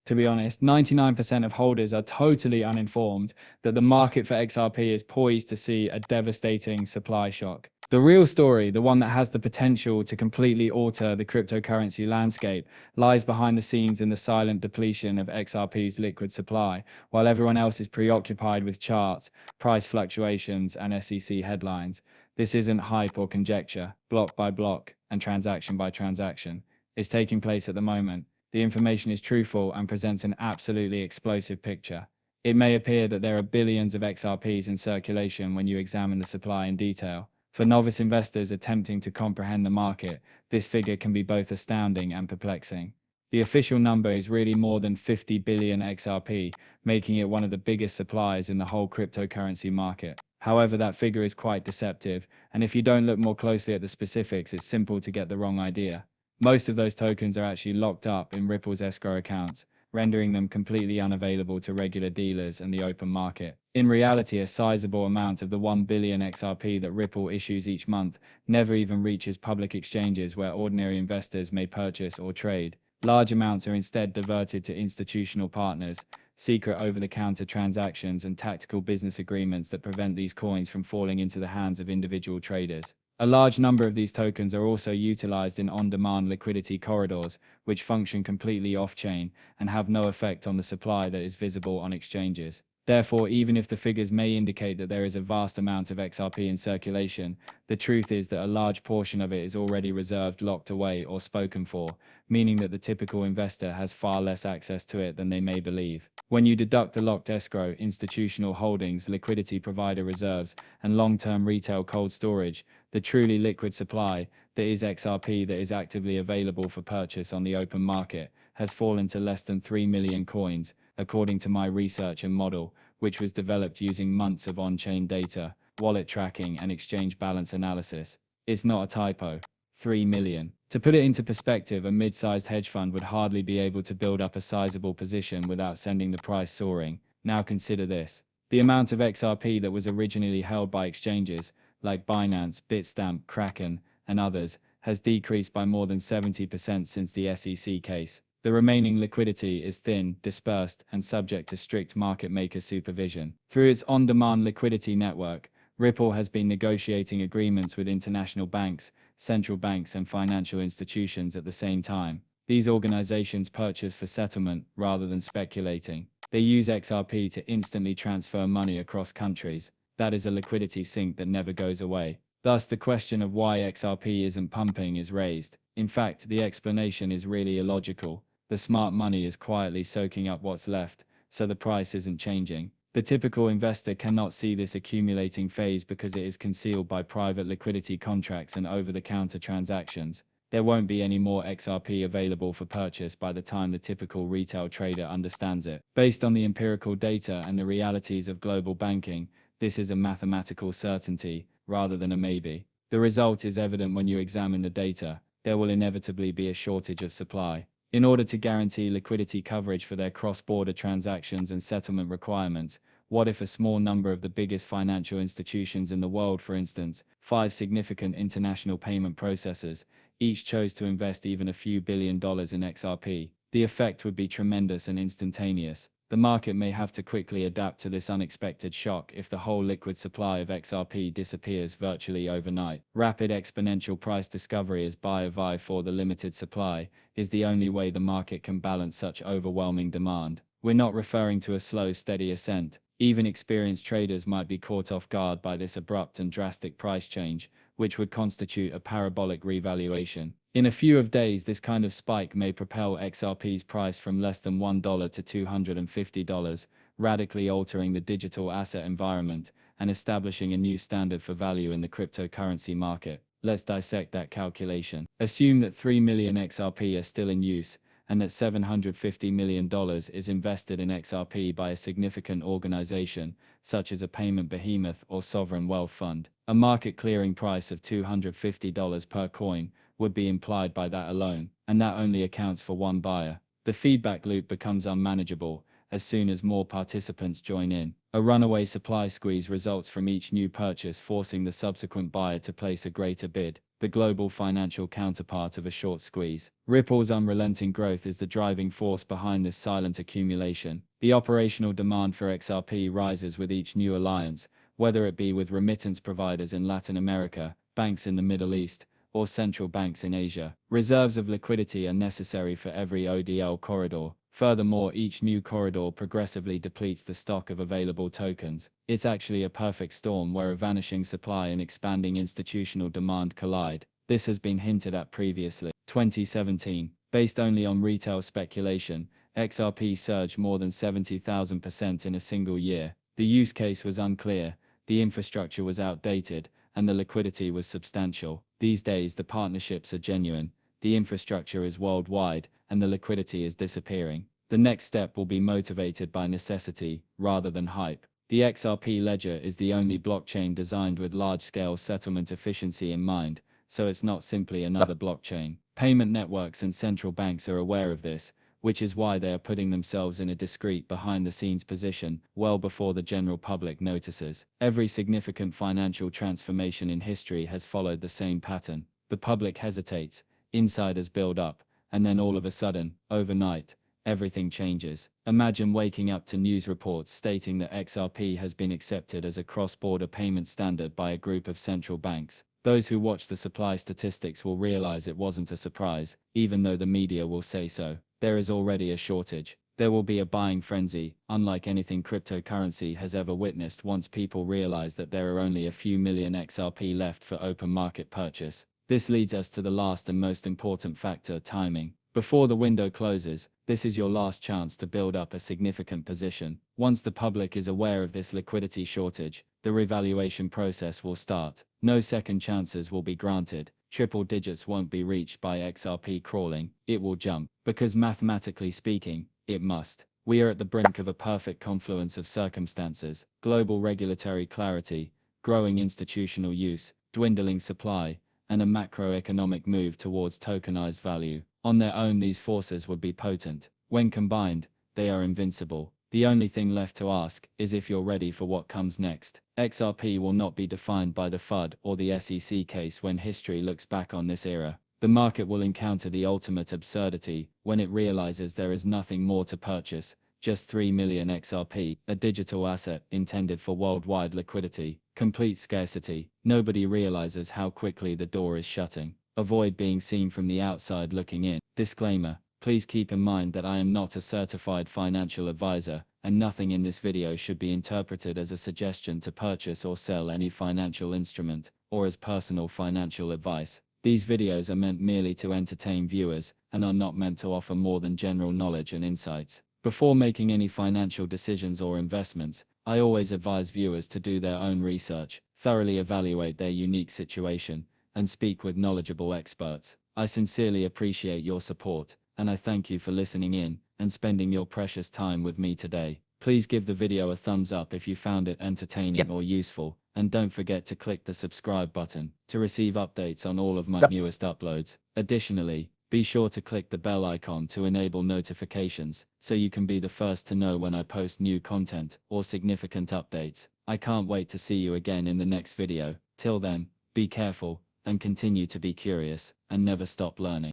To be honest, 99% of holders are totally uninformed that the market for XRP is poised to see a devastating supply shock. The real story, the one that has the potential to completely alter the cryptocurrency landscape, lies behind the scenes in the silent depletion of XRP's liquid supply, while everyone else is preoccupied with charts, price fluctuations, and SEC headlines. This isn't hype or conjecture, block by block and transaction by transaction. It's taking place at the moment. The information is truthful and presents an absolutely explosive picture. It may appear that there are billions of XRPs in circulation when you examine the supply in detail. For novice investors attempting to comprehend the market, this figure can be both astounding and perplexing. The official number is really more than 50 billion XRP, making it one of the biggest supplies in the whole cryptocurrency market. However, that figure is quite deceptive, and if you don't look more closely at the specifics, it's simple to get the wrong idea. Most of those tokens are actually locked up in Ripple's escrow accounts, rendering them completely unavailable to regular dealers and the open market. In reality, a sizable amount of the 1 billion XRP that Ripple issues each month never even reaches public exchanges where ordinary investors may purchase or trade. Large amounts are instead diverted to institutional partners, secret over-the-counter transactions, and tactical business agreements that prevent these coins from falling into the hands of individual traders. A large number of these tokens are also utilized in on-demand liquidity corridors, which function completely off-chain and have no effect on the supply that is visible on exchanges. Therefore, even if the figures may indicate that there is a vast amount of XRP in circulation, the truth is that a large portion of it is already reserved, locked away, or spoken for, meaning that the typical investor has far less access to it than they may believe. When you deduct the locked escrow, institutional holdings, liquidity provider reserves, and long-term retail cold storage, the truly liquid supply, that is XRP that is actively available for purchase on the open market, has fallen to less than 3 million coins, according to my research and model, which was developed using months of on-chain data, wallet tracking, and exchange balance analysis. It's not a typo. 3 million. To put it into perspective, a mid-sized hedge fund would hardly be able to build up a sizable position without sending the price soaring. Now consider this. The amount of XRP that was originally held by exchanges, like Binance, Bitstamp, Kraken, and others, has decreased by more than 70% since the SEC case. The remaining liquidity is thin, dispersed, and subject to strict market maker supervision. Through its on-demand liquidity network, Ripple has been negotiating agreements with international banks, central banks, and financial institutions at the same time. These organizations purchase for settlement rather than speculating. They use XRP to instantly transfer money across countries. That is a liquidity sink that never goes away. Thus, the question of why XRP isn't pumping is raised. In fact, the explanation is really illogical. The smart money is quietly soaking up what's left, so the price isn't changing. The typical investor cannot see this accumulating phase because it is concealed by private liquidity contracts and over-the-counter transactions. There won't be any more XRP available for purchase by the time the typical retail trader understands it. Based on the empirical data and the realities of global banking, this is a mathematical certainty rather than a maybe. The result is evident when you examine the data. There will inevitably be a shortage of supply. In order to guarantee liquidity coverage for their cross-border transactions and settlement requirements, what if a small number of the biggest financial institutions in the world, for instance, 5 significant international payment processors, each chose to invest even a few $billion in XRP? The effect would be tremendous and instantaneous. The market may have to quickly adapt to this unexpected shock if the whole liquid supply of XRP disappears virtually overnight. Rapid exponential price discovery as buyer vie for the limited supply is the only way the market can balance such overwhelming demand. We're not referring to a slow, steady ascent. Even experienced traders might be caught off guard by this abrupt and drastic price change, which would constitute a parabolic revaluation. In a few days, this kind of spike may propel XRP's price from less than $1 to $250, radically altering the digital asset environment and establishing a new standard for value in the cryptocurrency market. Let's dissect that calculation. Assume that 3 million XRP are still in use, and that $750 million is invested in XRP by a significant organization, such as a payment behemoth or sovereign wealth fund. A market clearing price of $250 per coin would be implied by that alone, and that only accounts for one buyer. The feedback loop becomes unmanageable as soon as more participants join in. A runaway supply squeeze results from each new purchase forcing the subsequent buyer to place a greater bid, the global financial counterpart of a short squeeze. Ripple's unrelenting growth is the driving force behind this silent accumulation. The operational demand for XRP rises with each new alliance, whether it be with remittance providers in Latin America, banks in the Middle East, or central banks in Asia. Reserves of liquidity are necessary for every ODL corridor. Furthermore, each new corridor progressively depletes the stock of available tokens. It's actually a perfect storm where a vanishing supply and expanding institutional demand collide. This has been hinted at previously. 2017, based only on retail speculation, XRP surged more than 70,000% in a single year. The use case was unclear, the infrastructure was outdated, and the liquidity was substantial. These days, the partnerships are genuine, the infrastructure is worldwide, and the liquidity is disappearing. The next step will be motivated by necessity, rather than hype. The XRP ledger is the only blockchain designed with large-scale settlement efficiency in mind, so it's not simply another blockchain. Payment networks and central banks are aware of this, which is why they are putting themselves in a discreet behind-the-scenes position, well before the general public notices. Every significant financial transformation in history has followed the same pattern. The public hesitates, insiders build up, and then all of a sudden, overnight, everything changes. Imagine waking up to news reports stating that XRP has been accepted as a cross-border payment standard by a group of central banks. Those who watch the supply statistics will realize it wasn't a surprise, even though the media will say so. There is already a shortage. There will be a buying frenzy, unlike anything cryptocurrency has ever witnessed once people realize that there are only a few million XRP left for open market purchase. This leads us to the last and most important factor, timing. Before the window closes, this is your last chance to build up a significant position. Once the public is aware of this liquidity shortage, the revaluation process will start. No second chances will be granted. Triple digits won't be reached by XRP crawling. It will jump, because mathematically speaking, it must. We are at the brink of a perfect confluence of circumstances: global regulatory clarity, growing institutional use, dwindling supply, and a macroeconomic move towards tokenized value. On their own, these forces would be potent. When combined, they are invincible. The only thing left to ask is if you're ready for what comes next. XRP will not be defined by the FUD or the SEC case when history looks back on this era. The market will encounter the ultimate absurdity when it realizes there is nothing more to purchase, just 3 million XRP, a digital asset intended for worldwide liquidity. Complete scarcity. Nobody realizes how quickly the door is shutting. Avoid being seen from the outside looking in. Disclaimer: please keep in mind that I am not a certified financial advisor, and nothing in this video should be interpreted as a suggestion to purchase or sell any financial instrument, or as personal financial advice. These videos are meant merely to entertain viewers, and are not meant to offer more than general knowledge and insights. Before making any financial decisions or investments, I always advise viewers to do their own research, thoroughly evaluate their unique situation, and speak with knowledgeable experts. I sincerely appreciate your support, and I thank you for listening in and spending your precious time with me today. Please give the video a thumbs up if you found it entertaining or useful, and don't forget to click the subscribe button to receive updates on all of my newest uploads. Additionally, be sure to click the bell icon to enable notifications, so you can be the first to know when I post new content or significant updates. I can't wait to see you again in the next video. Till then, be careful, and continue to be curious, and never stop learning.